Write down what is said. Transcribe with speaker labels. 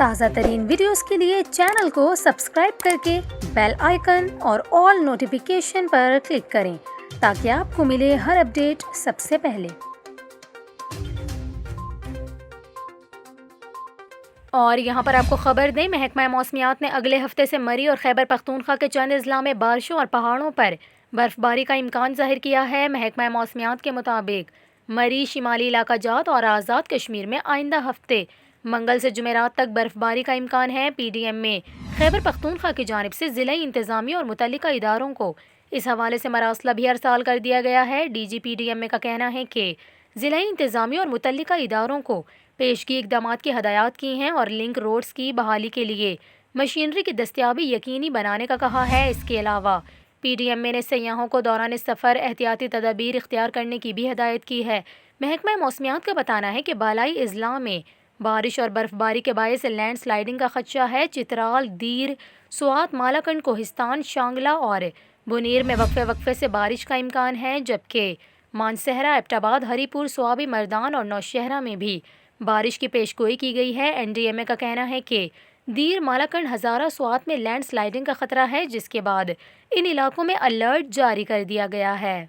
Speaker 1: تازہ ترین ویڈیوز کے لیے چینل کو سبسکرائب کر کے بیل آئیکن اور آل نوٹیفیکیشن پر کلک کریں تاکہ آپ کو ملے ہر اپڈیٹ سب سے پہلے۔ اور یہاں پر آپ کو خبر دیں، محکمہ موسمیات نے اگلے ہفتے سے مری اور خیبر پختونخوا کے چند اضلاع میں بارشوں اور پہاڑوں پر برف باری کا امکان ظاہر کیا ہے۔ محکمہ موسمیات کے مطابق مری، شمالی علاقہ جات اور آزاد کشمیر میں آئندہ ہفتے منگل سے جمعرات تک برف باری کا امکان ہے۔ پی ڈی ایم میں خیبر پختونخوا کی جانب سے ضلعی انتظامیہ اور متعلقہ اداروں کو اس حوالے سے مراسلہ بھی ارسال کر دیا گیا ہے۔ D G P D M کا کہنا ہے کہ ضلعی انتظامیہ اور متعلقہ اداروں کو پیشگی اقدامات کی ہدایات کی ہیں اور لنک روڈز کی بحالی کے لیے مشینری کی دستیابی یقینی بنانے کا کہا ہے۔ اس کے علاوہ پی ڈی ایم نے سیاحوں کو دوران سفر احتیاطی تدابیر اختیار کرنے کی بھی ہدایت کی ہے۔ محکمہ موسمیات کا بتانا ہے کہ بالائی اضلاع میں بارش اور برف باری کے باعث لینڈ سلائیڈنگ کا خدشہ ہے۔ چترال، دیر، سوات، مالاکنڈ، کوہستان، شانگلہ اور بنیر میں وقفے وقفے سے بارش کا امکان ہے، جبکہ مانسہرہ، ایبٹ آباد، ہری پور، سوابی مردان اور نوشہرہ میں بھی بارش کی پیشگوئی کی گئی ہے۔ این ڈی ایم اے کا کہنا ہے کہ دیر، مالاکنڈ، ہزارہ، سوات میں لینڈ سلائیڈنگ کا خطرہ ہے، جس کے بعد ان علاقوں میں الرٹ جاری کر دیا گیا ہے۔